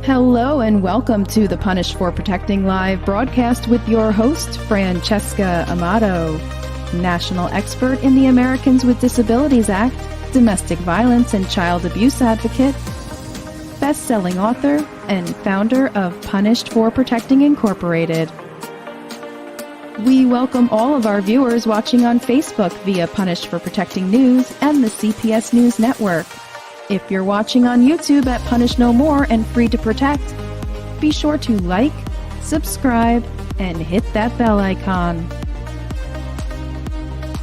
Hello and welcome to the Punish for Protecting Live broadcast with your host, Francesca Amato, national expert in the Americans with Disabilities Act, domestic violence and child abuse advocate, best-selling author, and founder of Punished for Protecting Incorporated. We welcome all of our viewers watching on Facebook via Punished for Protecting News and the CPS News Network. If you're watching on YouTube at Punish No More and Free to Protect, be sure to like, subscribe, and hit that bell icon.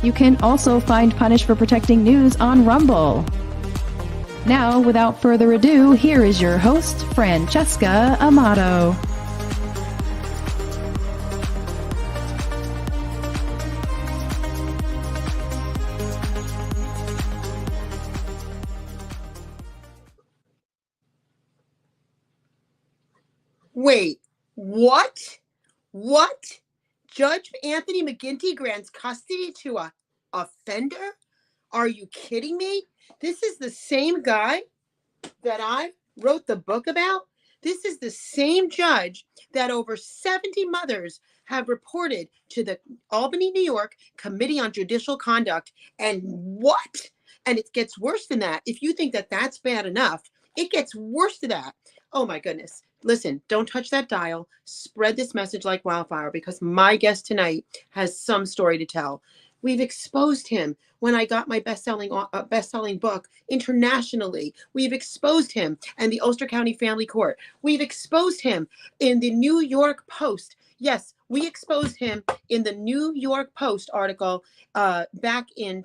You can also find Punish for Protecting News on Rumble. Now, without further ado, here is your host, Francesca Amato. Wait, what? What? Judge Anthony McGinty grants custody to a offender? Are you kidding me? This is the same guy that I wrote the book about. This is the same judge that over 70 mothers have reported to the Albany, New York Committee on Judicial Conduct. And what? And it gets worse than that. If you think that that's bad enough, it gets worse than that. Oh my goodness. Listen, don't touch that dial. Spread this message like wildfire because my guest tonight has some story to tell. We've exposed him when I got my best-selling book internationally. We've exposed him in the Ulster County Family Court. We've exposed him in the New York Post. Yes, we exposed him in the New York Post article back in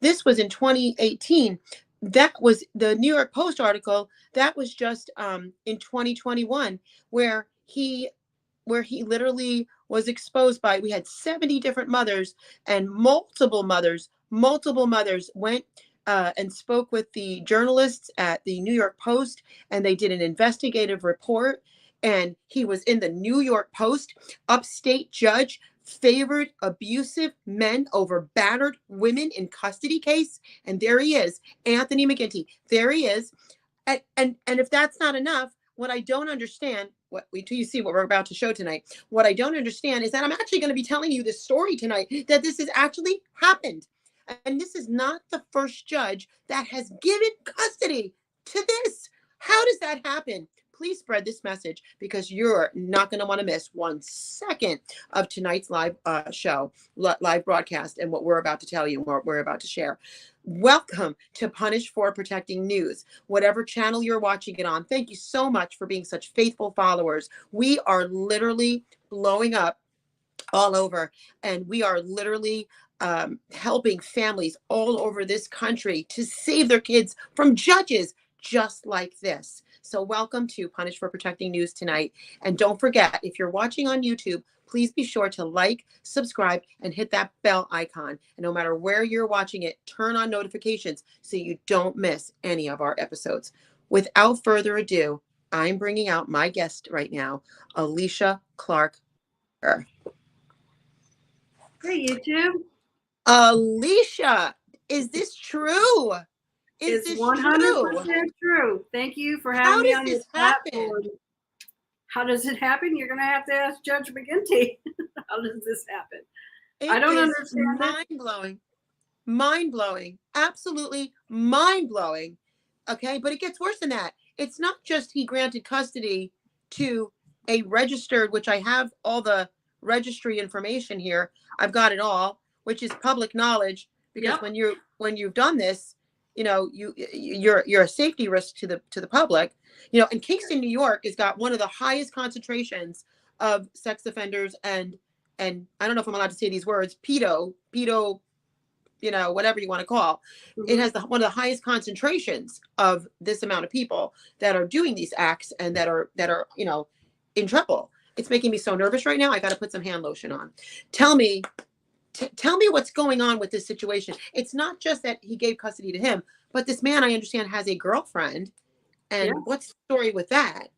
this was in 2018. That was the New York Post article. That was just in 2021, where he literally was exposed by, we had 70 different mothers, and multiple mothers went and spoke with the journalists at the New York Post, and they did an investigative report, and he was in the New York Post. Upstate judge favored abusive men over battered women in custody case. And there he is, Anthony McGinty. There he is. And if that's not enough, what I don't understand, you see what we're about to show tonight. What I don't understand is that I'm actually going to be telling you this story tonight, that this has actually happened. And this is not the first judge that has given custody to this. How does that happen? Please spread this message because you're not going to want to miss 1 second of tonight's live live broadcast and what we're about to tell you, what we're about to share. Welcome to Punish for Protecting News, whatever channel you're watching it on. Thank you so much for being such faithful followers. We are literally blowing up all over, and we are literally helping families all over this country to save their kids from judges just like this. So welcome to Punish for Protecting News tonight. And don't forget, if you're watching on YouTube, please be sure to like, subscribe, and hit that bell icon. And no matter where you're watching it, turn on notifications so you don't miss any of our episodes. Without further ado, I'm bringing out my guest right now, Alicia Clark. Hey, YouTube. Alicia, is this true? It's 100% true. Thank you for having me on your platform. How does it happen? You're going to have to ask Judge McGinty. How does this happen? I don't understand. Mind-blowing. Absolutely mind-blowing. Okay, but it gets worse than that. It's not just he granted custody to a registered, which I have all the registry information here. I've got it all, which is public knowledge, because when you've done this, you know, you're a safety risk to the public, you know. And Kingston, New York, has got one of the highest concentrations of sex offenders and I don't know if I'm allowed to say these words, pedo, you know, whatever you want to call. Mm-hmm. It has one of the highest concentrations of this amount of people that are doing these acts and that are you know, in trouble. It's making me so nervous right now. I got to put some hand lotion on. Tell me what's going on with this situation. It's not just that he gave custody to him, but this man, I understand, has a girlfriend. And what's the story with that?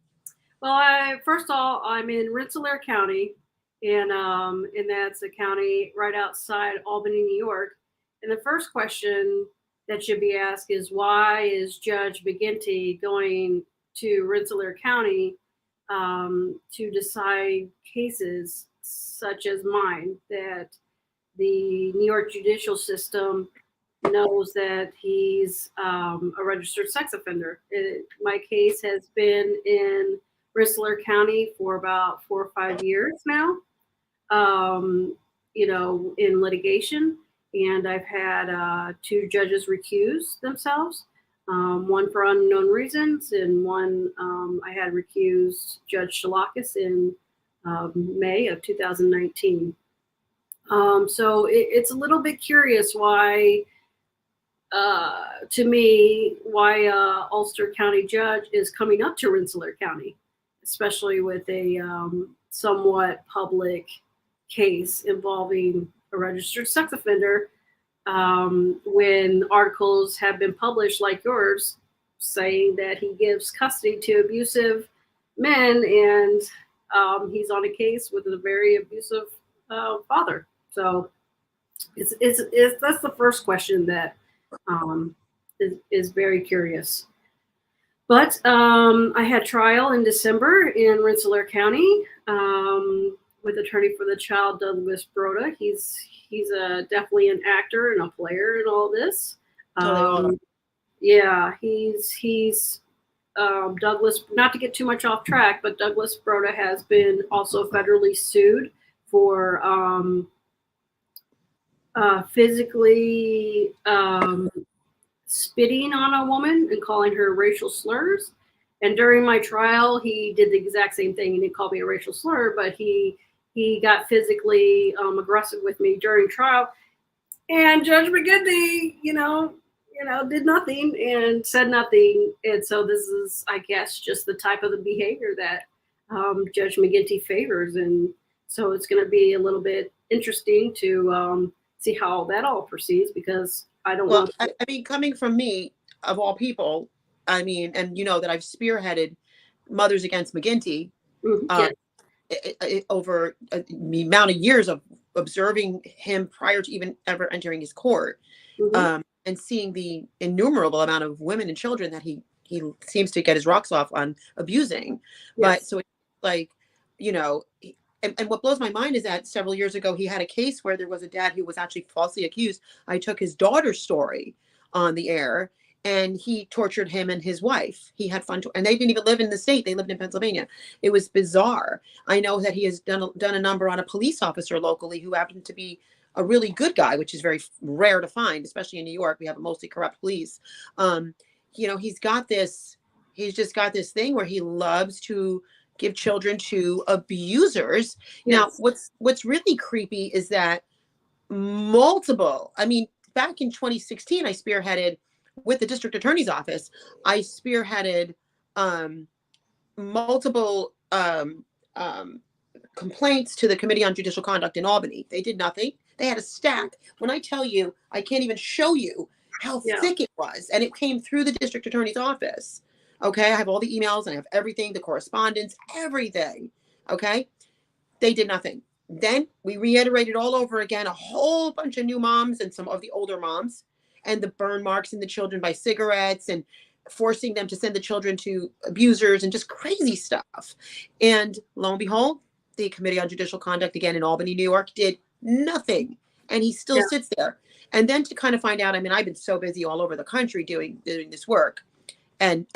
Well, first of all, I'm in Rensselaer County, and that's a county right outside Albany, New York. And the first question that should be asked is, why is Judge McGinty going to Rensselaer County to decide cases such as mine, that the New York judicial system knows that he's a registered sex offender. My case has been in Rensselaer County for about 4 or 5 years now, in litigation. And I've had 2 judges recuse themselves, one for unknown reasons, and one I had recused Judge Shalakis in May of 2019. So it's a little bit curious why, to me, why Ulster County judge is coming up to Rensselaer County, especially with a somewhat public case involving a registered sex offender, when articles have been published like yours saying that he gives custody to abusive men, and he's on a case with a very abusive father. So it's that's the first question that is very curious. But I had trial in December in Rensselaer County with attorney for the child, Douglas Broda. He's definitely an actor and a player in all this. Yeah, he's Douglas, not to get too much off track, but Douglas Broda has been also federally sued for physically spitting on a woman and calling her racial slurs. And during my trial, he did the exact same thing. He didn't call me a racial slur, but he got physically aggressive with me during trial. And Judge McGinty, did nothing and said nothing. And so this is, I guess, just the type of the behavior that Judge McGinty favors. And so it's going to be a little bit interesting to see how that all proceeds, because I don't know. I mean, coming from me, of all people, I mean, and you know that I've spearheaded Mothers Against McGinty over the amount of years of observing him prior to even ever entering his court, and seeing the innumerable amount of women and children that he seems to get his rocks off on abusing. Yes. But so it's like, and what blows my mind is that several years ago, he had a case where there was a dad who was actually falsely accused. I took his daughter's story on the air, and he tortured him and his wife. He had fun, and they didn't even live in the state. They lived in Pennsylvania. It was bizarre. I know that he has done a number on a police officer locally who happened to be a really good guy, which is very rare to find, especially in New York. We have a mostly corrupt police. He's just got this thing where he loves to give children to abusers. Yes. Now, what's really creepy is that back in 2016, I spearheaded with the district attorney's office. I spearheaded multiple complaints to the Committee on Judicial Conduct in Albany. They did nothing. They had a stack. When I tell you, I can't even show you how thick it was. And it came through the district attorney's office. Okay, I have all the emails and I have everything, the correspondence, everything. Okay, they did nothing. Then we reiterated all over again, a whole bunch of new moms and some of the older moms, and the burn marks in the children by cigarettes and forcing them to send the children to abusers and just crazy stuff. And lo and behold, the Committee on Judicial Conduct again in Albany, New York, did nothing. And he still sits there. And then to kind of find out, I mean, I've been so busy all over the country doing this work, and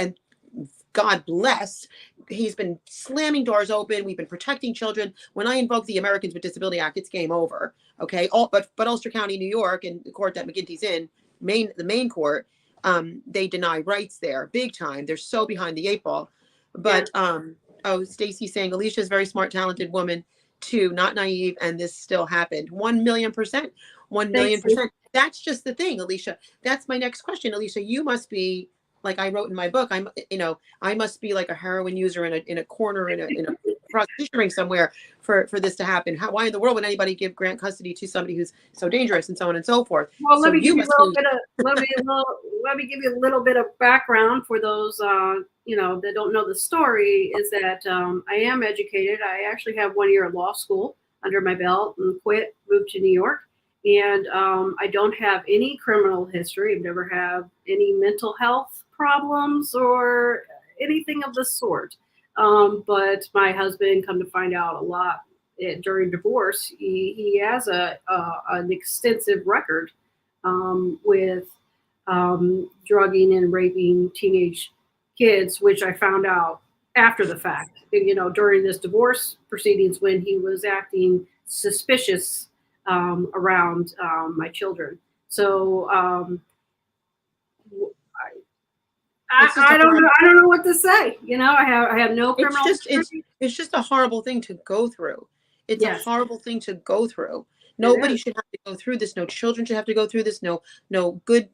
God bless, he's been slamming doors open. We've been protecting children. When I invoke the Americans with Disability Act, it's game over. Okay. But Ulster County, New York, and the court that McGinty's in, the main court, they deny rights there big time. They're so behind the 8 ball. But Stacy's saying Alicia's a very smart, talented woman too, not naive, and this still happened. 1,000,000%. 1,000,000%. That's just the thing, Alicia. That's my next question. Alicia, you must be, like I wrote in my book, I must be like a heroin user in a corner in a prostitution ring somewhere for this to happen. Why in the world would anybody grant custody to somebody who's so dangerous, and so on and so forth? Well, let me give you a little bit of background for those that don't know the story. Is that I am educated. I actually have 1 year of law school under my belt and quit, moved to New York. And I don't have any criminal history. I've never had any mental health problems or anything of the sort. But my husband, come to find out a lot during divorce, he has an extensive record with drugging and raping teenage kids, which I found out after the fact, during this divorce proceedings when he was acting suspicious around my children. So I don't know what to say. I have no criminal. It's just a horrible thing to go through. It's a horrible thing to go through. Nobody should have to go through this. No children should have to go through this. No good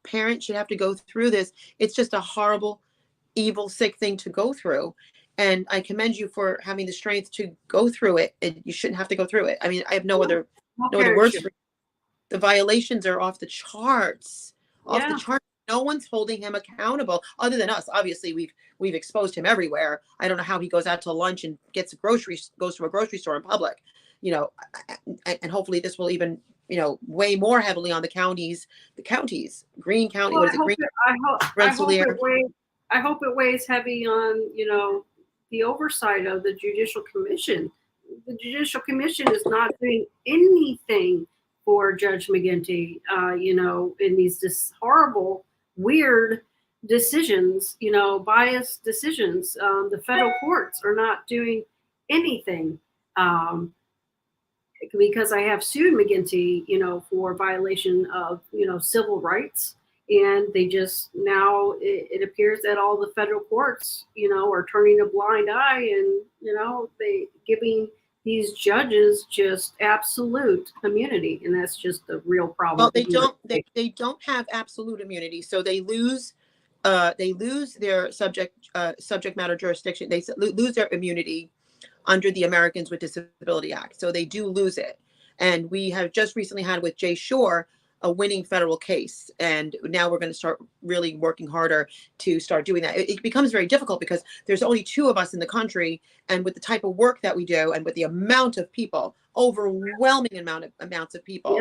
parent should have to go through this. It's just a horrible, evil, sick thing to go through. And I commend you for having the strength to go through it. And you shouldn't have to go through it. I mean, I have no other words for it. The violations are off the charts. Off the charts. No one's holding him accountable other than us. Obviously, we've exposed him everywhere. I don't know how he goes out to lunch and goes to a grocery store in public, and hopefully this will even, weigh more heavily on the counties, Greene County. Well, what is it? Greene, I hope it weighs heavy on, the oversight of the Judicial Commission. The Judicial Commission is not doing anything for Judge McGinty, in these horrible, weird decisions, biased decisions. The federal courts are not doing anything because I have sued McGinty, for violation of, civil rights. And they just now it appears that all the federal courts, are turning a blind eye and, they giving these judges just absolute immunity, and that's just a real problem. Well, they don't have absolute immunity, so they lose their subject matter jurisdiction. They lose their immunity under the Americans with Disability Act, so they do lose it. And we have just recently had with Jay Shore a winning federal case, and now we're going to start really working harder to start doing that. It becomes very difficult because there's only 2 of us in the country, and with the type of work that we do and with the amount of people, overwhelming amounts of people,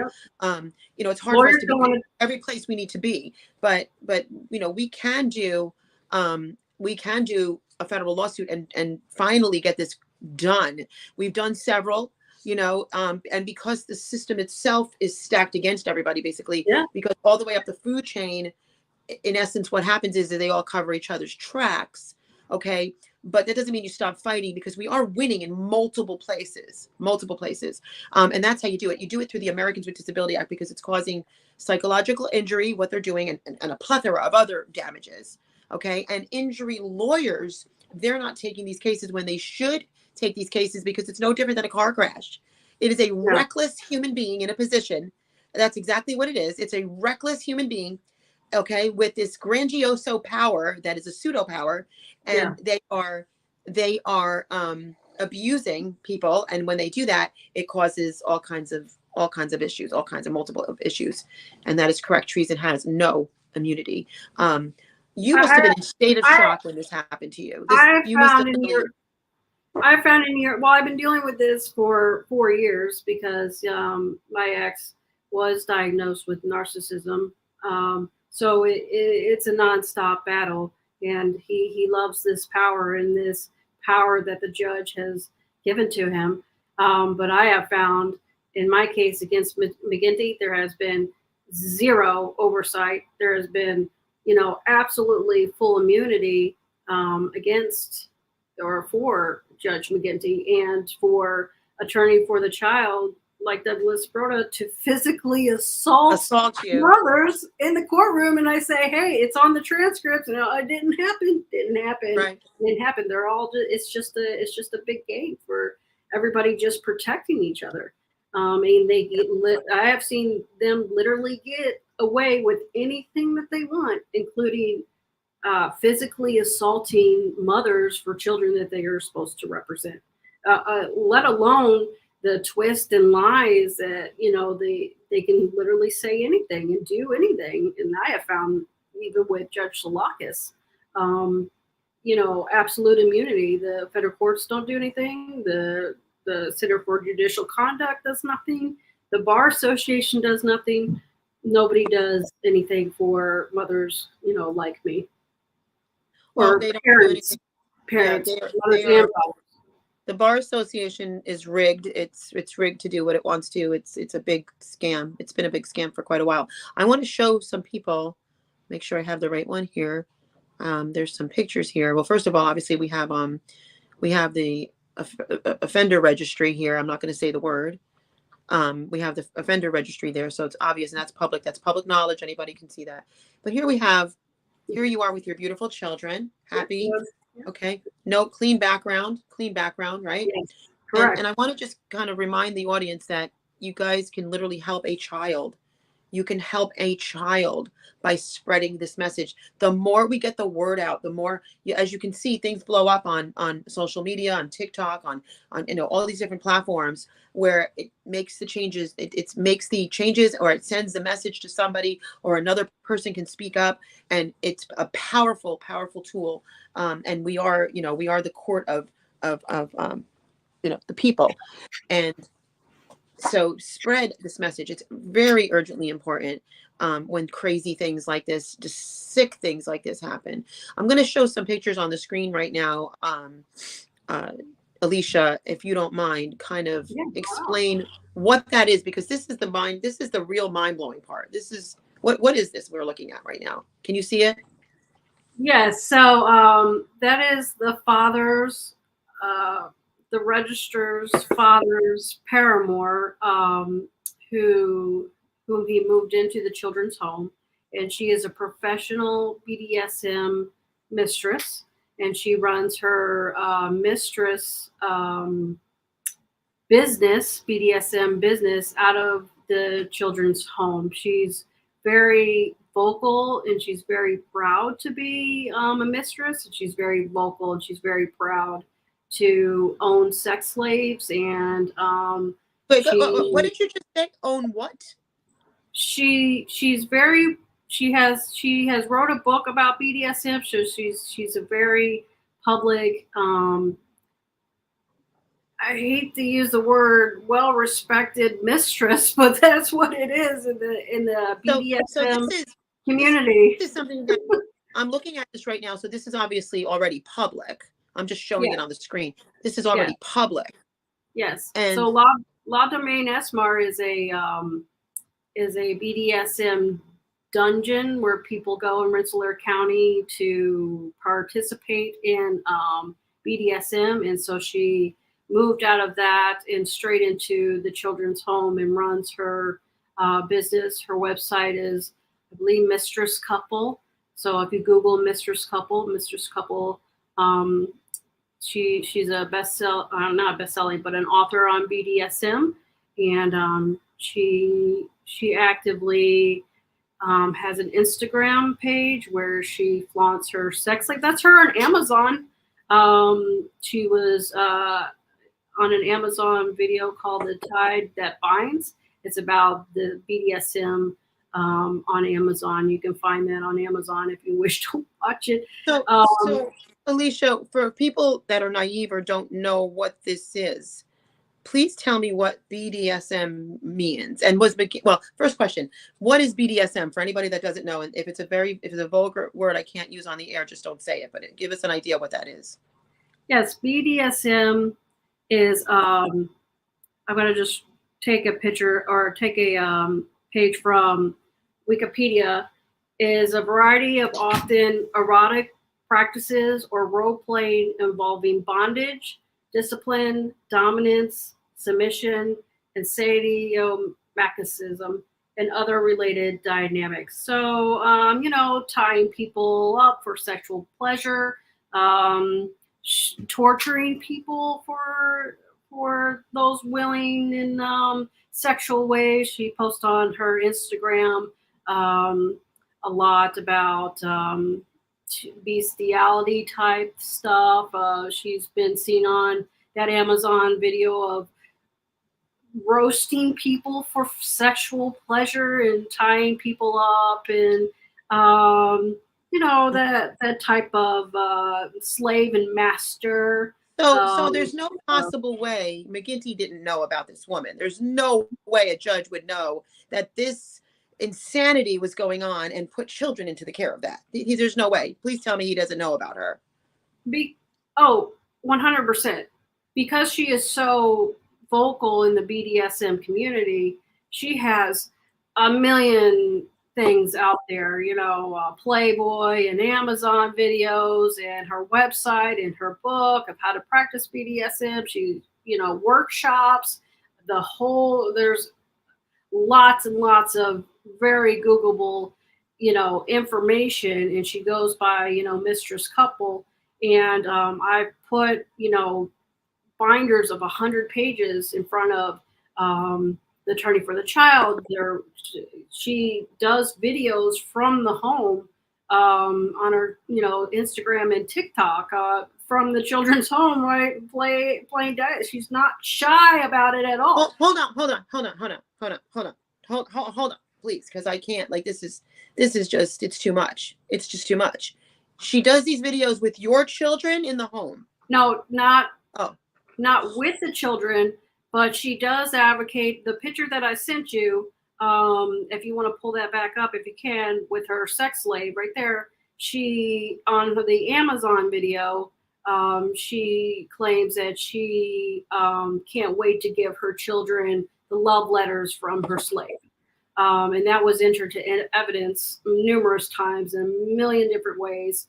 it's hard for us to be every place we need to be, but we can do a federal lawsuit and finally get this done. We've done several, and because the system itself is stacked against everybody, basically, because all the way up the food chain, in essence, what happens is that they all cover each other's tracks. Okay. But that doesn't mean you stop fighting, because we are winning in multiple places. And that's how you do it. You do it through the Americans with Disability Act, because it's causing psychological injury, what they're doing, and a plethora of other damages. Okay. And injury lawyers, they're not taking these cases when they should take these cases, because it's no different than a car crash. It is a reckless human being in a position. That's exactly what it is. It's a reckless human being, okay, with this grandioso power that is a pseudo power, and they are abusing people. And when they do that, it causes all kinds of issues, multiple issues. And that is correct. Treason has no immunity. You must have been in a state of shock when this happened to you. I've been dealing with this for 4 years because my ex was diagnosed with narcissism. So it's a nonstop battle, and he loves this power and this power that the judge has given to him. But I have found in my case against McGinty, there has been zero oversight. There has been, absolutely full immunity against or for Judge McGinty, and for attorney for the child like Douglas Broda to physically assault you. Mothers in the courtroom. And I say, hey, it's on the transcripts. It didn't happen. Right. It didn't happen. They're all it's just a big game for everybody just protecting each other. I have seen them literally get away with anything that they want, including physically assaulting mothers for children that they are supposed to represent, let alone the twist and lies that, they can literally say anything and do anything. And I have found, even with Judge Salakis, absolute immunity. The federal courts don't do anything. The Center for Judicial Conduct does nothing. The Bar Association does nothing. Nobody does anything for mothers, like me. Or they don't parents. do Parents. Yeah, mothers and fathers. the Bar Association is rigged. It's rigged to do what it wants to. It's a big scam. It's been a big scam for quite a while. I want to show some people, make sure I have the right one here. There's some pictures here. Well, first of all, obviously we have the offender registry here. I'm not going to say the word. We have the offender registry there, so it's obvious, and that's public. That's public knowledge. Anybody can see that. But here you are with your beautiful children, happy. Okay. No, clean background, right? Yes, correct. And I want to just kind of remind the audience that you guys can literally help a child. You can help a child by spreading this message. The more we get the word out, the more, as you can see, things blow up on social media, on TikTok, on all these different platforms where it makes the changes. It makes the changes, or it sends the message to somebody, or another person can speak up, and it's a powerful, powerful tool. And we are the court of the people, and so spread this message. It's very urgently important when crazy things like this, just sick things like this happen. I'm going to show some pictures on the screen right now. Alicia, if you don't mind, kind of explain what that is, because this is the real mind-blowing part. This is what is this we're looking at right now? Can you see it? Yes. So that is the father's, the registrar's father's paramour, whom he moved into the children's home, and she is a professional BDSM mistress, and she runs her mistress business, BDSM business, out of the children's home. She's very vocal, and she's very proud to be a mistress, and she's very vocal, and she's very proud to own sex slaves. And Wait, what did you just say? Own what? She has wrote a book about BDSM, so she's a very public, I hate to use the word well-respected mistress, but that's what it is in the BDSM community. This is something that I'm looking at this right now. So this is obviously already public. I'm just showing it on the screen. This is already public. Yes. And so La Domaine Esmar is a BDSM dungeon where people go in Rensselaer County to participate in BDSM, and so she moved out of that and straight into the children's home and runs her business. Her website is, I believe, Mistress Couple. So if you Google Mistress Couple, she's a not best-selling, but an author on BDSM, and she actively has an Instagram page where she flaunts her sex. Like, that's her on Amazon. She was on an Amazon video called The Tide That Binds. It's about the BDSM on Amazon. You can find that on Amazon if you wish to watch it. So Alicia, for people that are naive or don't know what this is, please tell me what BDSM means. And first question, what is BDSM for anybody that doesn't know? And if it's a vulgar word I can't use on the air, just don't say it, but give us an idea what that is. Yes, BDSM is, I'm going to just take a picture or take a page from Wikipedia, is a variety of often erotic practices or role playing involving bondage, discipline, dominance, submission, and sadomasochism, and other related dynamics. So, tying people up for sexual pleasure, torturing people for those willing in sexual ways. She posts on her Instagram a lot about bestiality type stuff. She's been seen on that Amazon video of roasting people for sexual pleasure and tying people up, and that type of slave and master. So there's no possible way McGinty didn't know about this woman. There's no way a judge would know that this insanity was going on and put children into the care of that. There's no way. Please tell me he doesn't know about her. 100%. Because she is so vocal in the BDSM community, she has a million things out there, Playboy and Amazon videos and her website and her book of how to practice BDSM. She, workshops, there's lots and lots of very Googleable, information, and she goes by, Mistress Couple. And I've put, binders of 100 pages in front of the attorney for the child. She does videos from the home on her, Instagram and TikTok from the children's home, right? Playing dice. She's not shy about it at all. Hold on, please, because I can't. This is just, it's too much. It's just too much. She does these videos with your children in the home. No, not with the children, but she does advocate. The picture that I sent you, if you want to pull that back up, if you can, with her sex slave right there, she, on the Amazon video, she claims that she can't wait to give her children the love letters from her slave. And that was entered to evidence numerous times in a million different ways,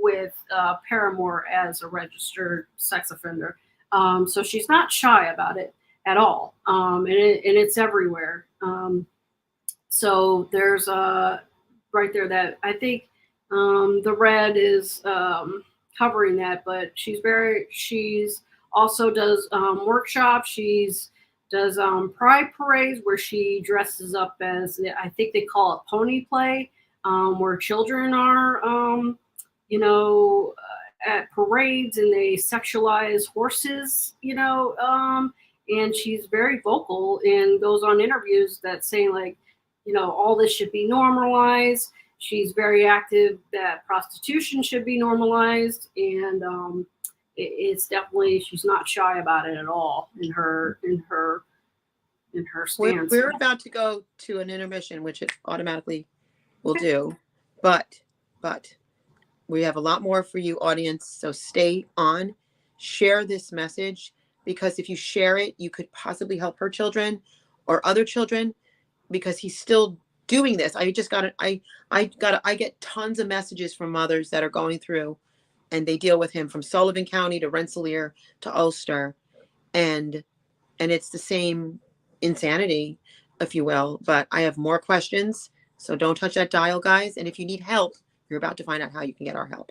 with Paramore as a registered sex offender. So she's not shy about it at all. And it's everywhere. So there's right there that I think the red is covering that, but she's also does workshops. She's does pride parades where she dresses up as, I think they call it pony play, where children are, at parades and they sexualize horses, and she's very vocal and goes on interviews that saying all this should be normalized. She's very active that prostitution should be normalized, and it's definitely, she's not shy about it at all in her stance. We're about to go to an intermission, which it automatically will do, but we have a lot more for you, audience. So stay on, share this message, because if you share it, you could possibly help her children or other children, because he's still doing this. I get tons of messages from mothers that are going through, and they deal with him from Sullivan County to Rensselaer to Ulster, and it's the same insanity, if you will. But I have more questions, so don't touch that dial, guys. And if you need help, you're about to find out how you can get our help.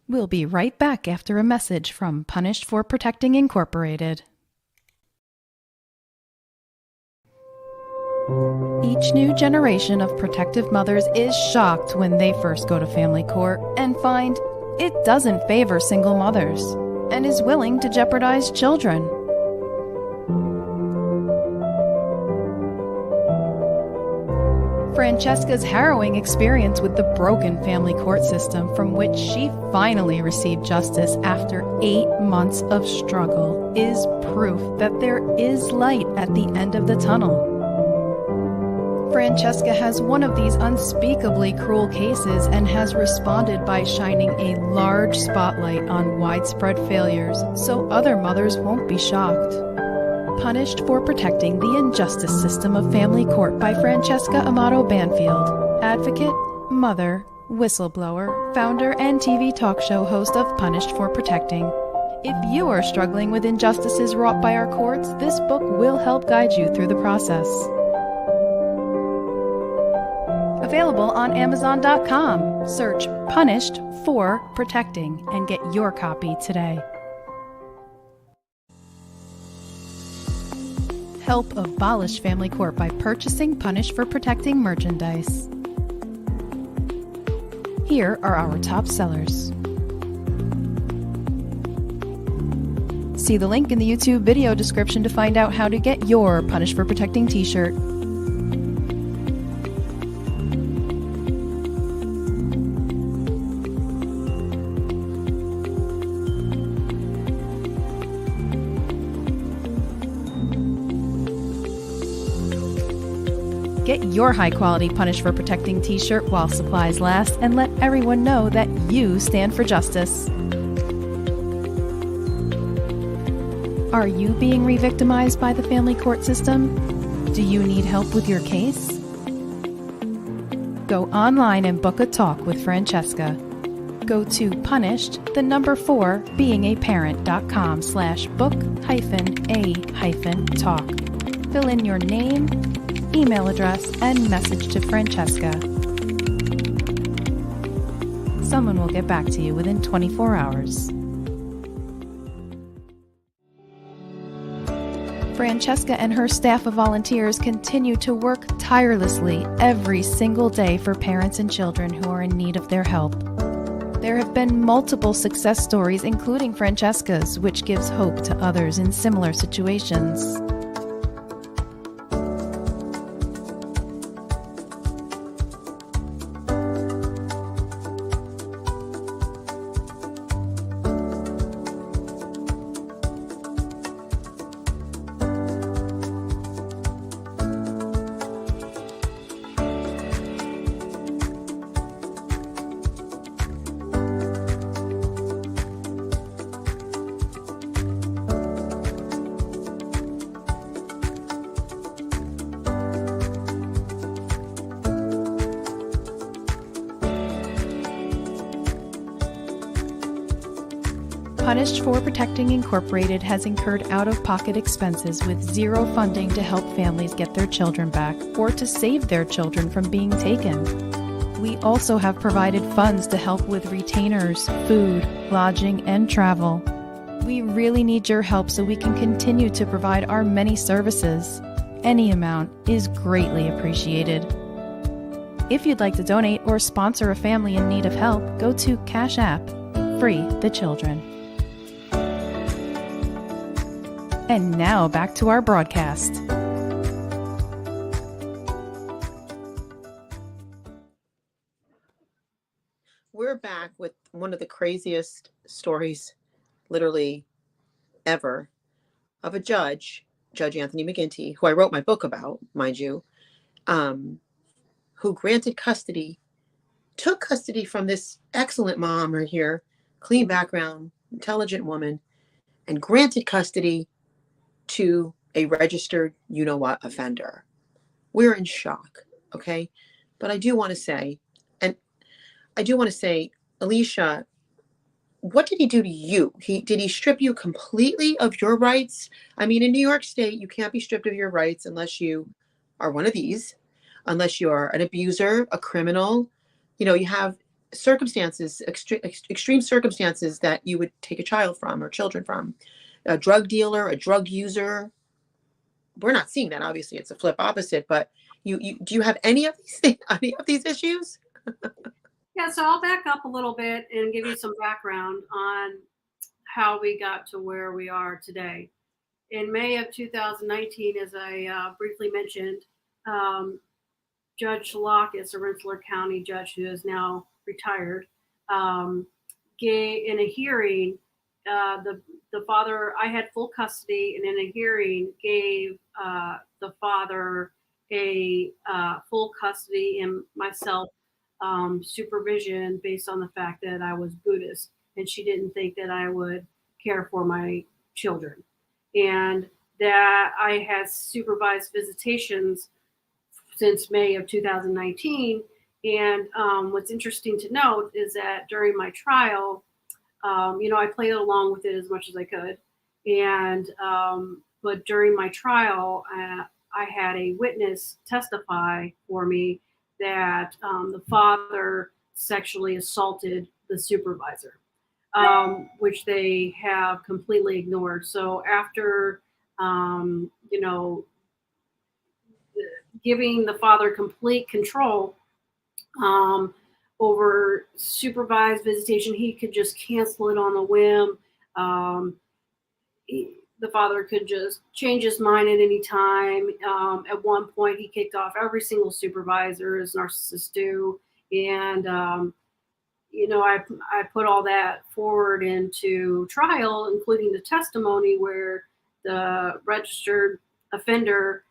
We'll be right back after a message from Punished for Protecting Incorporated. Each new generation of protective mothers is shocked when they first go to family court and find it doesn't favor single mothers and is willing to jeopardize children. Francesca's harrowing experience with the broken family court system, from which she finally received justice after 8 months of struggle, is proof that there is light at the end of the tunnel. Francesca has one of these unspeakably cruel cases and has responded by shining a large spotlight on widespread failures so other mothers won't be shocked. Punished for Protecting the Injustice System of Family Court by Francesca Amato Banfield, advocate, mother, whistleblower, founder, and TV talk show host of Punished for Protecting. If you are struggling with injustices wrought by our courts, this book will help guide you through the process. Available on Amazon.com. Search Punished for Protecting and get your copy today. Help abolish family court by purchasing Punished for Protecting merchandise. Here are our top sellers. See the link in the YouTube video description to find out how to get your Punished for Protecting t-shirt. Get your high-quality Punish for Protecting t-shirt while supplies last, and let everyone know that you stand for justice. Are you being re-victimized by the family court system? Do you need help with your case? Go online and book a talk with Francesca. Go to punished4beingAparent.com/book-a-talk. Fill in your name, email address, and message to Francesca. Someone will get back to you within 24 hours. Francesca and her staff of volunteers continue to work tirelessly every single day for parents and children who are in need of their help. There have been multiple success stories, including Francesca's, which gives hope to others in similar situations. Punished for Protecting Incorporated has incurred out-of-pocket expenses with zero funding to help families get their children back or to save their children from being taken. We also have provided funds to help with retainers, food, lodging, and travel. We really need your help so we can continue to provide our many services. Any amount is greatly appreciated. If you'd like to donate or sponsor a family in need of help, go to Cash App, Free the Children. And now back to our broadcast. We're back with one of the craziest stories, literally ever, of a judge, Judge Anthony McGinty, who I wrote my book about, mind you, who granted custody, took custody from this excellent mom right here, clean background, intelligent woman, and granted custody to a registered you-know-what offender. We're in shock, okay? But I do want to say, Alicia, what did he do to you? Did he strip you completely of your rights? I mean, in New York State, you can't be stripped of your rights unless you are one of these, unless you're an abuser, a criminal. You know, you have circumstances, extreme circumstances that you would take a child from or children from. A drug dealer, a drug user. We're not seeing that. Obviously, it's a flip opposite. But do you have any of these things, any of these issues? Yeah, so I'll back up a little bit and give you some background on how we got to where we are today. In May of 2019, as I briefly mentioned, Judge Locke is a Rensselaer County judge who is now retired. In a hearing, the father, I had full custody, and in a hearing gave the father a full custody and myself supervision based on the fact that I was Buddhist, and she didn't think that I would care for my children, and that I had supervised visitations since May of 2019. And what's interesting to note is that during my trial, I played along with it as much as I could. And, but during my trial, I had a witness testify for me that the father sexually assaulted the supervisor, which they have completely ignored. So after, giving the father complete control, over supervised visitation, he could just cancel it on a whim. The father could just change his mind at any time. At one point, he kicked off every single supervisor, as narcissists do. And, I put all that forward into trial, including the testimony where the registered offender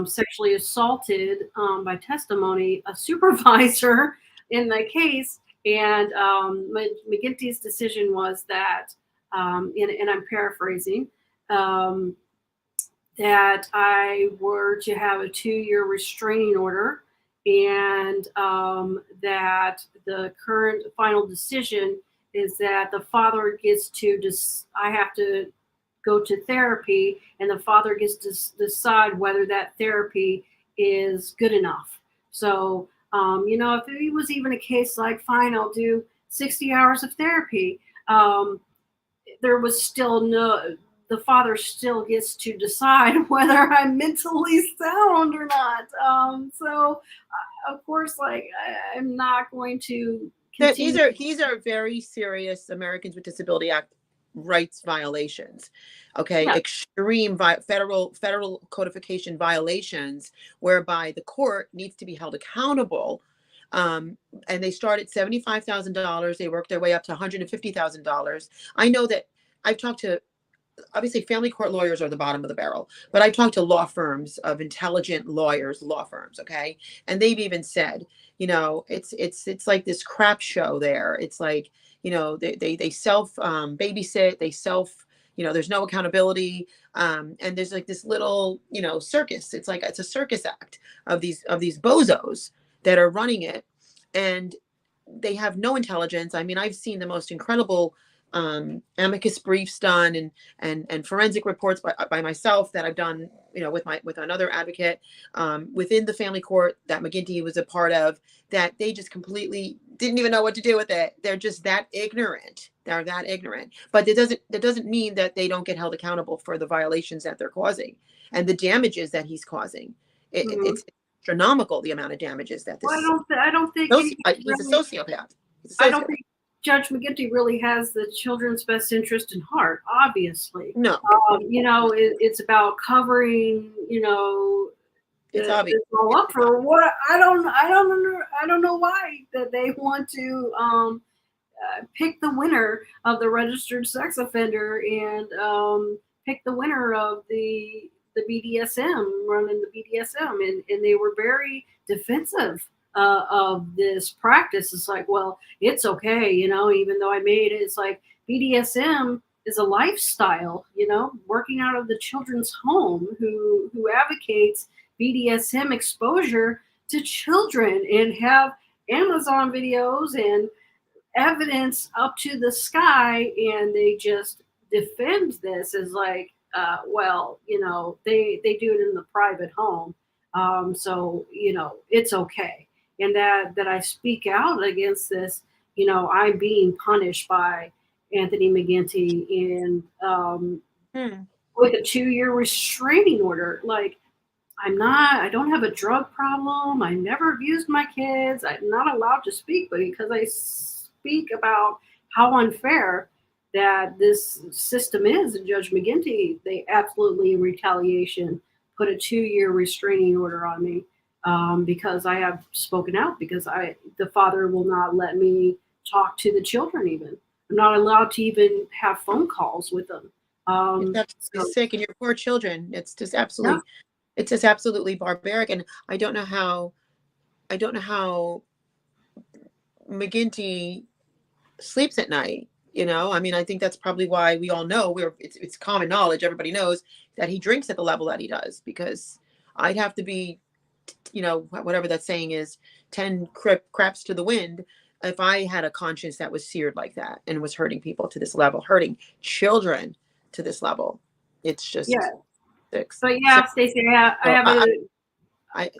sexually assaulted by testimony a supervisor in the case. And McGinty's decision was that, and I'm paraphrasing, that I were to have a 2-year restraining order, and that the current final decision is that the father gets to I have to go to therapy, and the father gets to decide whether that therapy is good enough. So, if it was even a case like, fine, I'll do 60 hours of therapy, there was still the father still gets to decide whether I'm mentally sound or not. So, of course, I'm not going to continue. These are very serious Americans with Disability Act rights violations. Okay, yeah. Extreme federal codification violations, whereby the court needs to be held accountable. And they start at $75,000. They work their way up to $150,000. I know that I've talked to, obviously, family court lawyers are the bottom of the barrel, but I talked to law firms of intelligent lawyers, law firms, okay, and they've even said, it's like this crap show there. It's like, they self babysit, they self, there's no accountability, and there's like this little, circus. It's like it's a circus act of these bozos that are running it, and they have no intelligence. I mean, I've seen the most incredible amicus briefs done and forensic reports by myself that I've done, with another advocate within the family court that McGinty was a part of, that they just completely didn't even know what to do with it. They're just that ignorant. They're that ignorant. But that doesn't mean that they don't get held accountable for the violations that they're causing and the damages that he's causing. It's astronomical, the amount of damages that this. Well, I don't think he's a sociopath. I don't think Judge McGinty really has the children's best interest in heart, obviously. No. It's about covering, it's obvious. It's all up for what I don't know why that they want to pick the winner of the registered sex offender and pick the winner of the BDSM, running the BDSM, and they were very defensive of this practice. It's like, well, it's okay, even though I made it. It's like BDSM is a lifestyle, working out of the children's home who advocates BDSM exposure to children and have Amazon videos and evidence up to the sky, and they just defend this as like, they do it in the private home, so it's okay. And that I speak out against this, I'm being punished by Anthony McGinty and with a 2-year restraining order. Like, I don't have a drug problem. I never abused my kids. I'm not allowed to speak, but because I speak about how unfair that this system is, and Judge McGinty, they absolutely, in retaliation, put a 2-year restraining order on me. Because I have spoken out, because the father will not let me talk to the children even. I'm not allowed to even have phone calls with them. It's sick, and your poor children. It's just absolutely, it's just absolutely barbaric. And I don't know how McGinty sleeps at night. I mean, I think that's probably why we all know it's common knowledge. Everybody knows that he drinks at the level that he does, because I'd have to be, whatever that saying is, 10 craps to the wind, if I had a conscience that was seared like that and was hurting people to this level, hurting children to this level. It's just six. But Stacey, I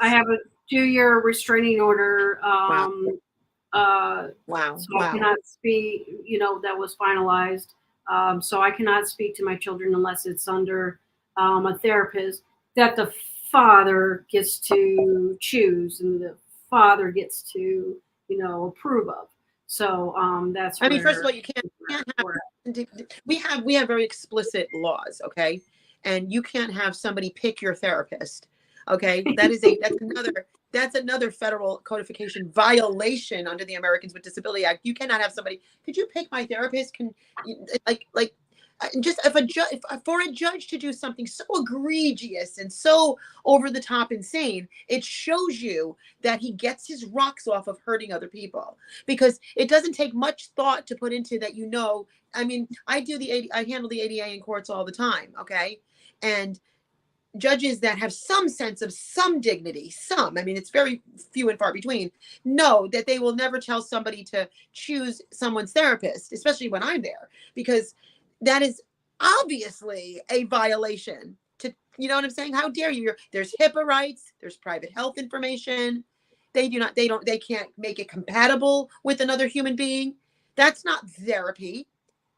have a 2-year restraining order. Wow. So I cannot speak, that was finalized. So I cannot speak to my children unless it's under a therapist that the father gets to choose and the father gets to, approve of. So that's. I mean, first of all, you can't have. We have very explicit laws, okay, and you can't have somebody pick your therapist, okay. That's another federal codification violation under the Americans with Disability Act. You cannot have somebody. Could you pick my therapist? just if for a judge to do something so egregious and so over the top insane, it shows you that he gets his rocks off of hurting other people, because it doesn't take much thought to put into that. I mean, I handle the ADA in courts all the time. Okay. And judges that have some sense of some dignity, I mean, it's very few and far between, know that they will never tell somebody to choose someone's therapist, especially when I'm there, because that is obviously a violation to, you know what I'm saying? How dare you? There's HIPAA rights, there's private health information. They can't make it compatible with another human being. That's not therapy.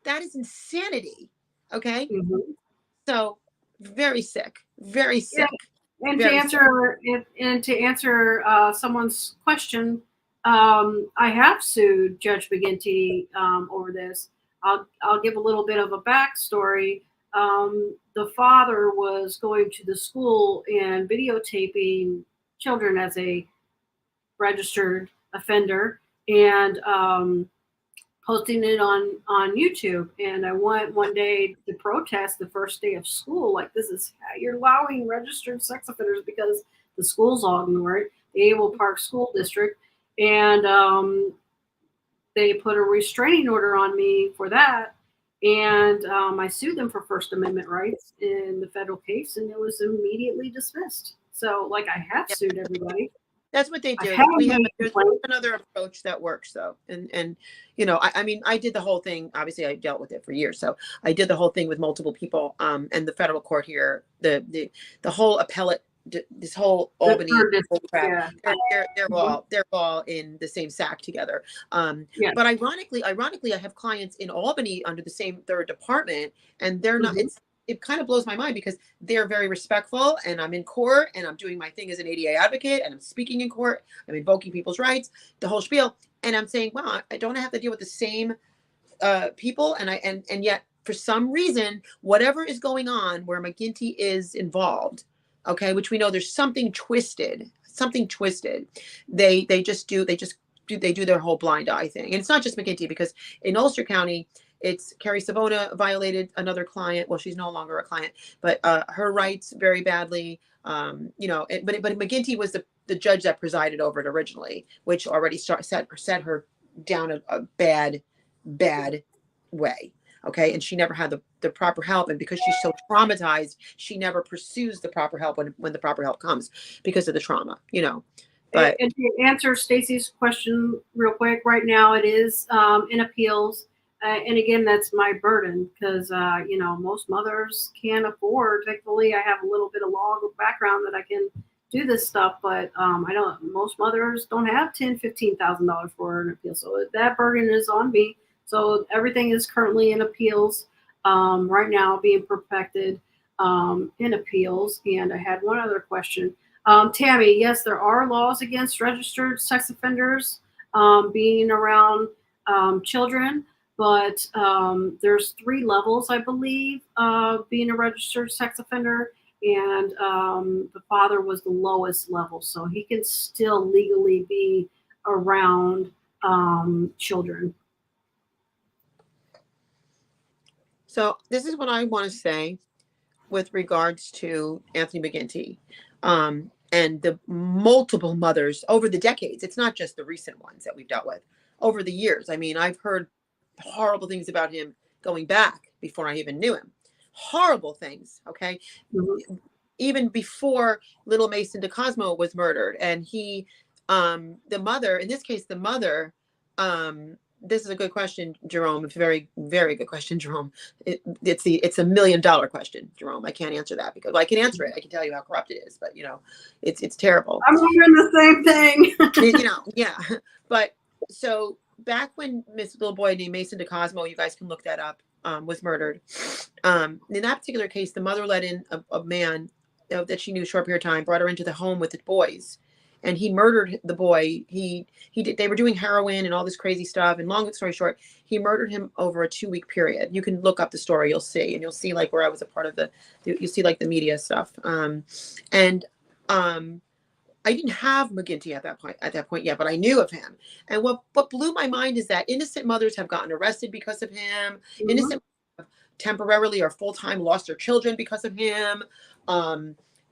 That is insanity. Okay. Mm-hmm. So very sick, very sick. Yeah. And to answer someone's question, I have sued Judge McGinty over this. I'll give a little bit of a backstory. The father was going to the school and videotaping children as a registered offender and posting it on YouTube. And I went one day to protest the first day of school. Like, this is how you're allowing registered sex offenders, because the schools all ignore it. The Able Park School District. And they put a restraining order on me for that. And I sued them for First Amendment rights in the federal case, and it was immediately dismissed. So, like, I have sued everybody. That's what they do. There's another approach that works, though. And I mean, I did the whole thing. Obviously, I dealt with it for years. So I did the whole thing with multiple people. And the federal court here, the whole appellate, this whole Albany crap, they're all in the same sack together. But ironically, I have clients in Albany under the same third department, and they're not. It kind of blows my mind, because they're very respectful, and I'm in court and I'm doing my thing as an ADA advocate, and I'm speaking in court. I'm invoking people's rights, the whole spiel. And I'm saying, wow, I don't have to deal with the same people. And yet for some reason, whatever is going on where McGinty is involved, okay, which we know there's something twisted, they do their whole blind eye thing. And it's not just McGinty, because in Ulster County, it's Carrie Savona violated another client. Well, she's no longer a client, but her rights very badly. But McGinty was the judge that presided over it originally, which already set her down a bad way. Okay, and she never had the proper help, and because she's so traumatized, she never pursues the proper help when the proper help comes, because of the trauma. But and to answer Stacy's question real quick, right now it is in appeals. And again, that's my burden, because, most mothers can't afford. Thankfully, I have a little bit of law background that I can do this stuff, but most mothers don't have $10,000, $15,000 for an appeal. So that burden is on me. So everything is currently in appeals right now, being perfected in appeals. And I had one other question. Tammy, yes, there are laws against registered sex offenders being around children. But there's 3 levels, I believe, being a registered sex offender. And the father was the lowest level. So he can still legally be around children. So this is what I want to say with regards to Anthony McGinty and the multiple mothers over the decades. It's not just the recent ones that we've dealt with over the years. I mean, I've heard horrible things about him going back before I even knew him. Horrible things. Okay. Mm-hmm. Even before little Mason DeCosmo was murdered. And the mother, in this case, this is a good question, Jerome. It's a very, very good question, Jerome. It's a $1 million question, Jerome. I can't answer that, because I can answer it. I can tell you how corrupt it is, but it's terrible. I'm wondering the same thing. Yeah. But so back when this little boy named Mason DeCosmo, you guys can look that up, was murdered. In that particular case, the mother let in a man that she knew a short period of time, brought her into the home with the boys, and he murdered the boy. They were doing heroin and all this crazy stuff. And long story short, he murdered him over a 2-week period. You can look up the story, you'll see like where I was a part of you'll see like the media stuff. I didn't have McGinty at that point yet, but I knew of him. And what blew my mind is that innocent mothers have gotten arrested because of him. Mm-hmm. Innocent temporarily or full-time lost their children because of him.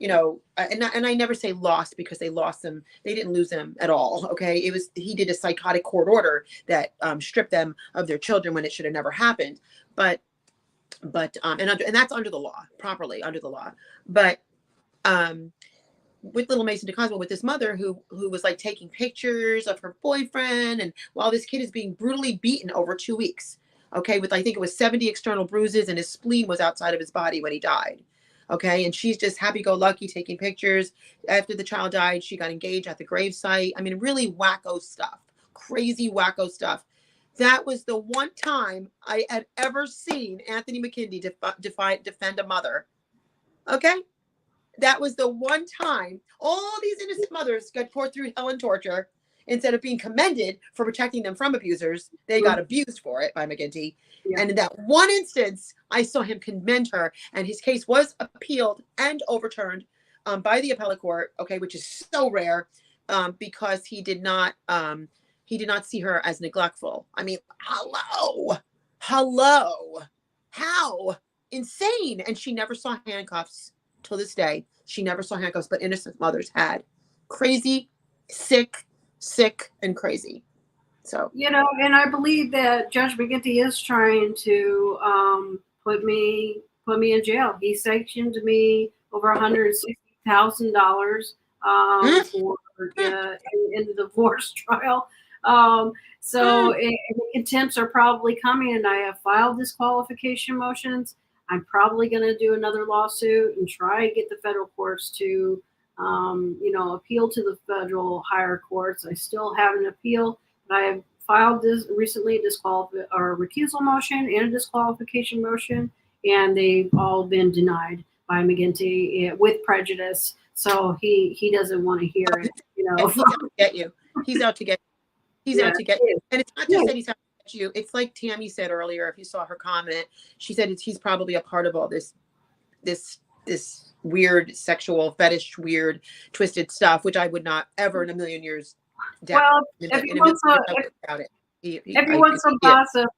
You know, and I never say lost because they lost them. They didn't lose them at all. Okay. He did a psychotic court order that stripped them of their children when it should have never happened. But and that's under the law, properly under the law. But with little Mason DeCosmo, with this mother who was like taking pictures of her boyfriend, and while this kid is being brutally beaten over 2 weeks, okay, with I think it was 70 external bruises, and his spleen was outside of his body when he died. Okay, and she's just happy-go-lucky taking pictures. After the child died, she got engaged at the gravesite. I mean, really wacko stuff, crazy wacko stuff. That was the one time I had ever seen Anthony McGinty defend a mother. Okay, that was the one time. All these innocent mothers got poured through hell and torture. Instead of being commended for protecting them from abusers, they got abused for it by McGinty. Yeah. And in that one instance, I saw him commend her, and his case was appealed and overturned by the appellate court. Okay, which is so rare because he did not see her as neglectful. I mean, hello, how insane! And she never saw handcuffs till this day. She never saw handcuffs, but innocent mothers had. Crazy, sick and crazy. So, you know, and I believe that Judge McGinty is trying to put me in jail. He sanctioned me over $160,000 for in the divorce trial. So contempts are probably coming, and I have filed disqualification motions. I'm probably going to do another lawsuit and try to get the federal courts to appeal to the federal higher courts. I still have an appeal, but I have filed recently a recusal motion and a disqualification motion, and they've all been denied by McGinty with prejudice. So he doesn't want to hear it. You know, he's out to get you. He's out to get you. And it's not just that he's out to get you. It's like Tammy said earlier. If you saw her comment, she said he's probably a part of all this weird sexual fetish, weird twisted stuff, which I would not ever in a million years doubt. Well, if you want some gossip,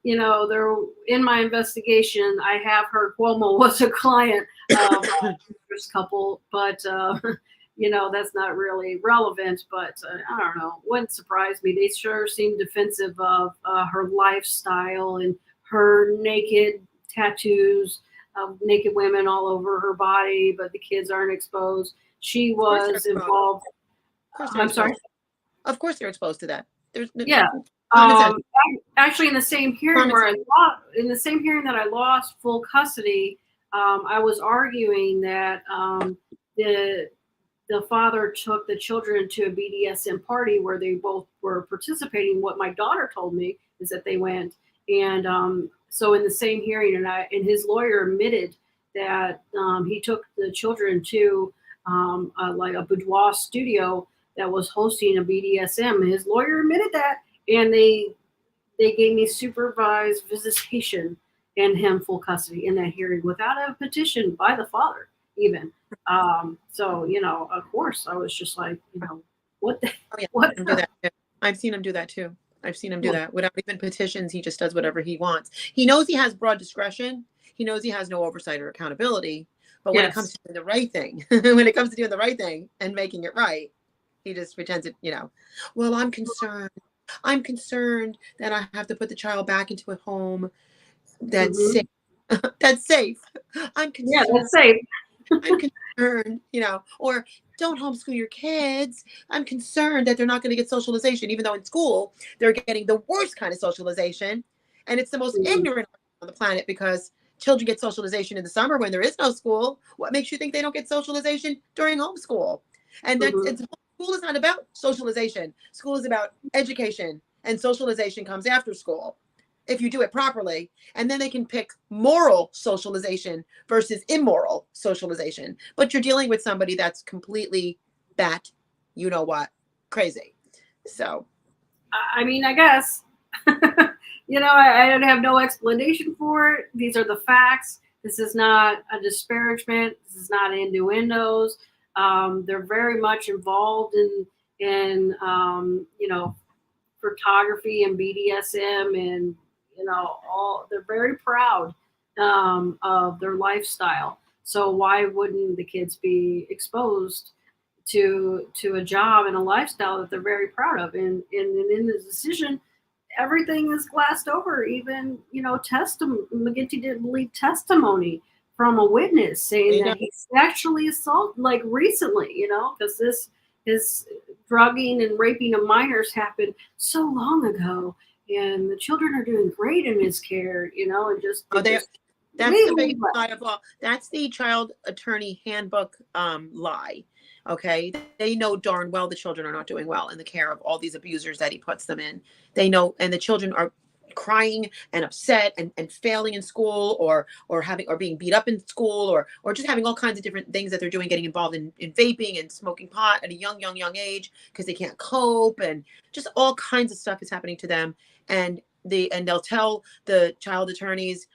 there in my investigation, I have heard Cuomo was a client of this couple, but that's not really relevant. But I don't know, wouldn't surprise me. They sure seem defensive of her lifestyle and her naked tattoos of naked women all over her body, but the kids aren't exposed. She was involved. I'm sorry. Of course, they're exposed to that. There's actually, in the same hearing that I lost full custody, I was arguing that the father took the children to a BDSM party where they both were participating. What my daughter told me is that they went, and so in the same hearing, and his lawyer admitted that he took the children to like a boudoir studio that was hosting a BDSM. His lawyer admitted that, and they gave me supervised visitation and him full custody in that hearing without a petition by the father even. So of course, I was just like, what the what? I've seen him do that too. I've seen him do that without even petitions. He just does whatever he wants. He knows he has broad discretion. He knows he has no oversight or accountability. But when it comes to doing the right thing, and making it right, he just pretends it, well, I'm concerned. I'm concerned that I have to put the child back into a home that's safe. That's safe. I'm concerned. Yeah, that's safe. I'm concerned, or don't homeschool your kids. I'm concerned that they're not going to get socialization, even though in school they're getting the worst kind of socialization. And it's the most ignorant on the planet, because children get socialization in the summer when there is no school. What makes you think they don't get socialization during homeschool? And school is not about socialization. School is about education, and socialization comes after school if you do it properly. And then they can pick moral socialization versus immoral socialization. But you're dealing with somebody that's completely crazy. So, I mean, I guess, I don't have no explanation for it. These are the facts. This is not a disparagement. This is not innuendos. They're very much involved in photography and BDSM, and they're very proud of their lifestyle. So why wouldn't the kids be exposed to a job and a lifestyle that they're very proud of? And in the decision, everything is glassed over. Even, McGinty didn't believe testimony from a witness saying that he's actually assaulted, like recently, because his drugging and raping of minors happened so long ago, and the children are doing great in his care, and just that's the biggest lie of all. That's the child attorney handbook lie. Okay, they know darn well the children are not doing well in the care of all these abusers that he puts them in. They know, and the children are crying and upset and failing in school or being beat up in school or just having all kinds of different things that they're doing, getting involved in vaping and smoking pot at a young age because they can't cope, and just all kinds of stuff is happening to them. And they'll tell the child attorneys,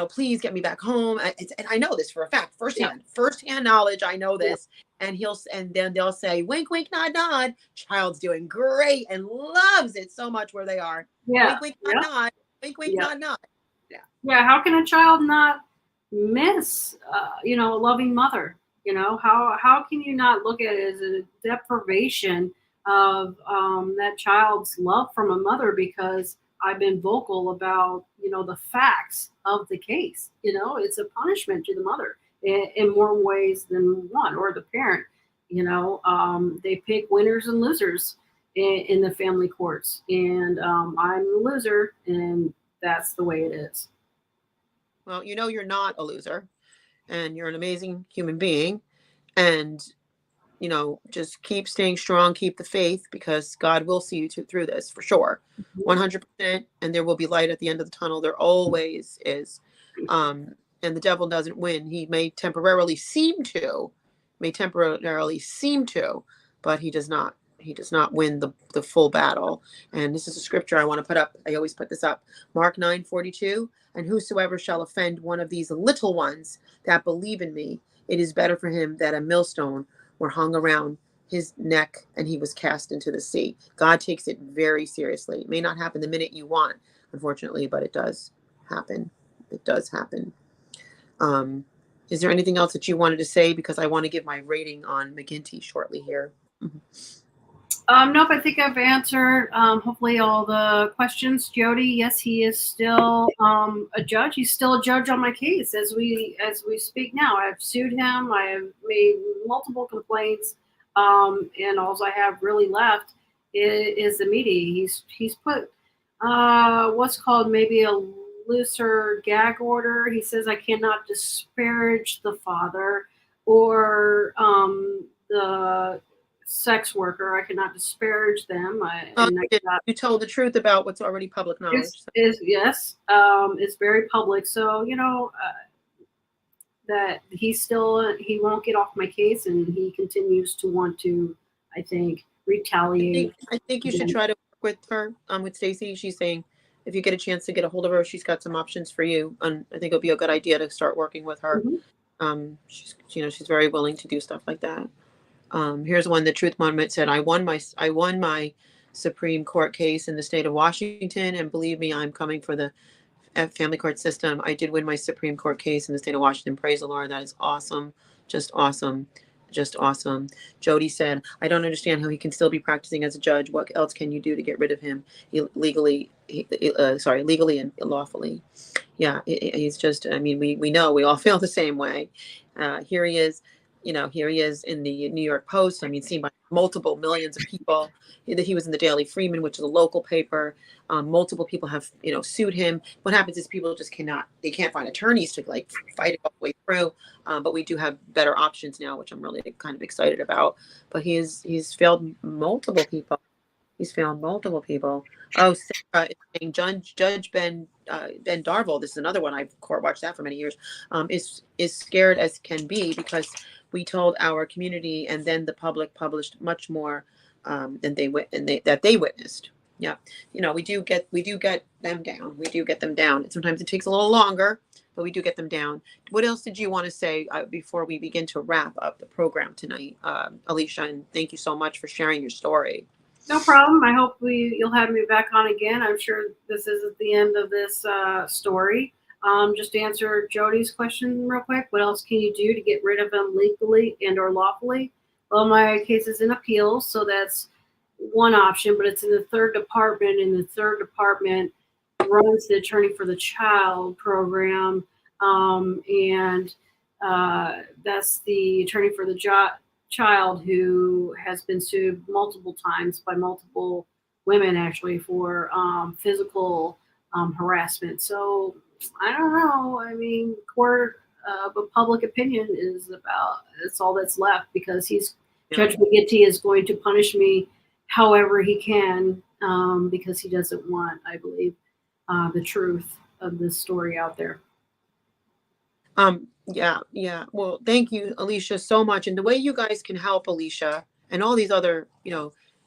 please get me back home. And I know this for a fact, firsthand knowledge. I know this. And then they'll say, wink, wink, nod, nod. Child's doing great and loves it so much where they are. Yeah. Wink, wink, nod, nod. Wink, wink, nod, nod. Yeah. Yeah. How can a child not miss, a loving mother? How can you not look at it as a deprivation of that child's love from a mother because I've been vocal about, the facts of the case? It's a punishment to the mother in more ways than one, or the parent. They pick winners and losers in the family courts, and I'm the loser, and that's the way it is. Well, you're not a loser, and you're an amazing human being, and just keep staying strong, keep the faith, because God will see you through this for sure. 100%. And there will be light at the end of the tunnel. There always is. And the devil doesn't win. He may temporarily seem to, but he does not. He does not win the full battle. And this is a scripture I want to put up. I always put this up. Mark 9:42. And whosoever shall offend one of these little ones that believe in me, it is better for him that a millstone were hung around his neck and he was cast into the sea. God takes it very seriously. It may not happen the minute you want, unfortunately, but it does happen. It does happen. Is there anything else that you wanted to say? Because I want to give my rating on McGinty shortly here. Nope, I think I've answered hopefully all the questions. Jody, yes, he is still a judge. He's still a judge on my case as we speak now. I've sued him. I have made multiple complaints, and all I have really left is the media. He's put what's called maybe a looser gag order. He says I cannot disparage the father or the sex worker. I cannot disparage them. You told the truth about what's already public knowledge. Yes, it's very public. So that he won't get off my case, and he continues to want to, I think, retaliate. I think you should try to work with her, with Stacy. She's saying if you get a chance to get a hold of her, she's got some options for you, and I think it'll be a good idea to start working with her. She's very willing to do stuff like that. Here's one. The Truth Monument said, I won my Supreme Court case in the state of Washington, and believe me, I'm coming for the family court system. I did win my Supreme Court case in the state of Washington. Praise the Lord. That is awesome. Just awesome. Just awesome. Jody said, I don't understand how he can still be practicing as a judge. What else can you do to get rid of him legally and lawfully? Yeah, he's just, we know we all feel the same way. Here he is. Here he is in the New York Post. Seen by multiple millions of people. He was in the Daily Freeman, which is a local paper. Multiple people have, sued him. What happens is people just can't find attorneys to fight it all the way through. But we do have better options now, which I'm really kind of excited about. But he's failed multiple people. Oh, Sarah is saying Judge Ben Darville, this is another one, I've court watched that for many years, is scared as can be because we told our community and then the public published much more than they witnessed. Yeah, we do get them down. We do get them down. And sometimes it takes a little longer, but we do get them down. What else did you want to say before we begin to wrap up the program tonight, Alicia? And thank you so much for sharing your story. No problem. I hope you'll have me back on again. I'm sure this isn't the end of this story. Just to answer Jody's question real quick, what else can you do to get rid of them legally and or lawfully? Well, my case is in appeals, so that's one option, but it's in the third department, and the third department runs the Attorney for the Child program, and that's the Attorney for the Child who has been sued multiple times by multiple women, actually, for physical harassment. So I don't know. I mean, court but public opinion is about, it's all that's left, because Judge McGinty is going to punish me however he can, because he doesn't want, I believe, the truth of this story out there. Yeah. Well, thank you, Alicia, so much. And the way you guys can help Alicia and all these other,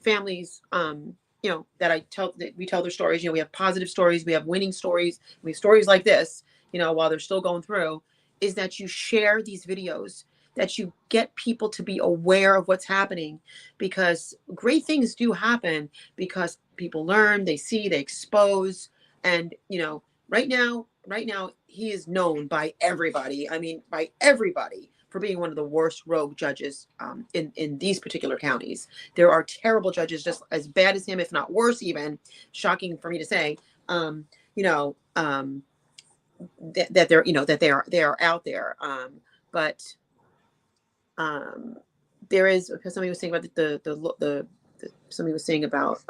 families, that we tell their stories. We have positive stories, we have winning stories, we have stories like this, while they're still going through, is that you share these videos, that you get people to be aware of what's happening, because great things do happen because people learn, they see, they expose. And, right now, he is known by everybody. I mean, by everybody, for being one of the worst rogue judges in these particular counties. There are terrible judges just as bad as him, if not worse even. Shocking for me to say, that they're, that they are out there. But there is, because somebody was saying about somebody was saying about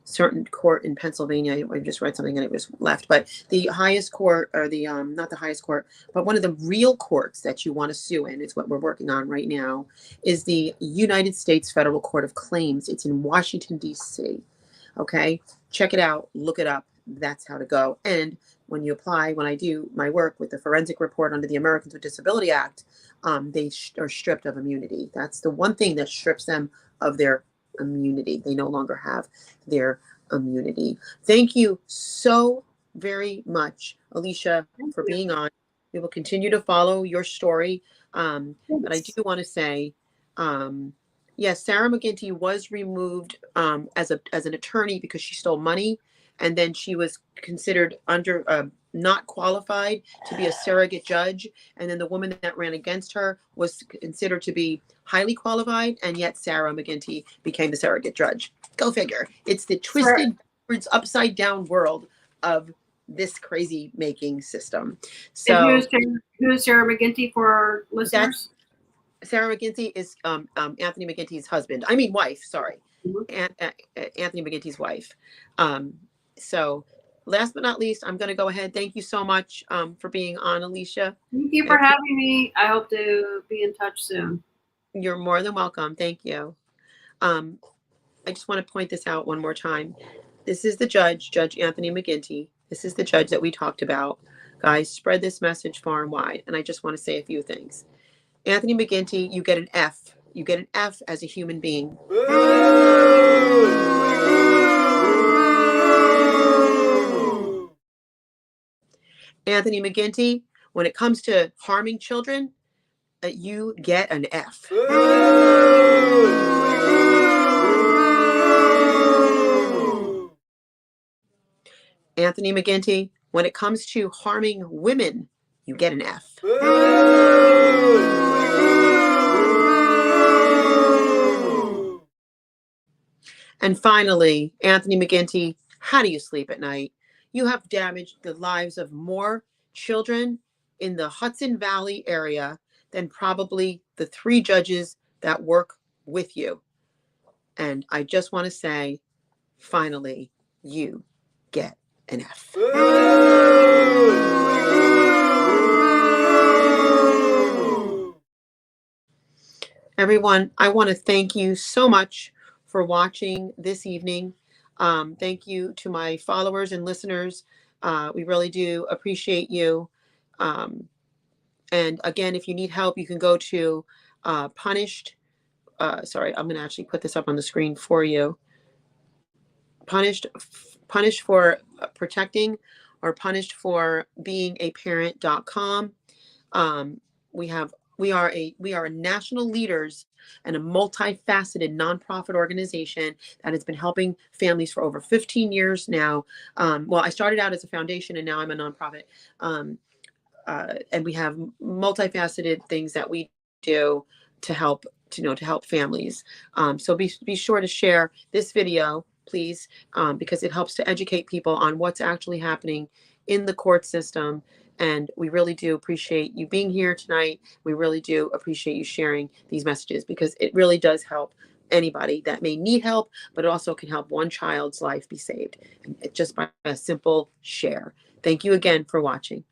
certain court in Pennsylvania. I just read something and it was left, but the highest court, or the not the highest court, but one of the real courts that you want to sue in, is what we're working on right now, is the United States Federal Court of Claims. It's in Washington, D.C. Okay, check it out, look it up. That's how to go. And when you apply, when I do my work with the forensic report under the Americans with Disability Act, they are stripped of immunity. That's the one thing that strips them of their immunity. They no longer have their immunity. Thank you so very much, Alicia, for being on. We will continue to follow your story. But I do want to say, yes, Sarah McGinty was removed as an attorney because she stole money, and then she was considered not qualified to be a surrogate judge. And then the woman that ran against her was considered to be highly qualified, and yet Sarah McGinty became the surrogate judge. Go figure. It's the twisted, upside down world of this crazy making system. So who's Sarah McGinty for our listeners? Sarah McGinty is Anthony McGinty's wife. Sorry, Anthony McGinty's wife. So last but not least, I'm going to go ahead. Thank you so much for being on, Alicia. Thank you for having me. I hope to be in touch soon. You're more than welcome. Thank you. I just want to point this out one more time. This is the judge, Judge Anthony McGinty. This is the judge that we talked about. Guys, spread this message far and wide. And I just want to say a few things. Anthony McGinty, you get an F. You get an F as a human being. Anthony McGinty, when it comes to harming children, you get an F. Anthony McGinty, when it comes to harming women, you get an F. And finally, Anthony McGinty, how do you sleep at night? You have damaged the lives of more children in the Hudson Valley area than probably the 3 judges that work with you. And I just want to say, finally, you get an F. Everyone, I want to thank you so much for watching this evening. Thank you to my followers and listeners. We really do appreciate you. And again, if you need help, you can go to Punished. Sorry, I'm going to actually put this up on the screen for you. Punished for protecting, or punished for being a parent.com. We have we are national leaders and a multifaceted nonprofit organization that has been helping families for over 15 years now. Well, I started out as a foundation and now I'm a nonprofit. And we have multifaceted things that we do to help families. So be sure to share this video, please, because it helps to educate people on what's actually happening in the court system. And we really do appreciate you being here tonight. We really do appreciate you sharing these messages, because it really does help anybody that may need help, but it also can help one child's life be saved, and just by a simple share. Thank you again for watching.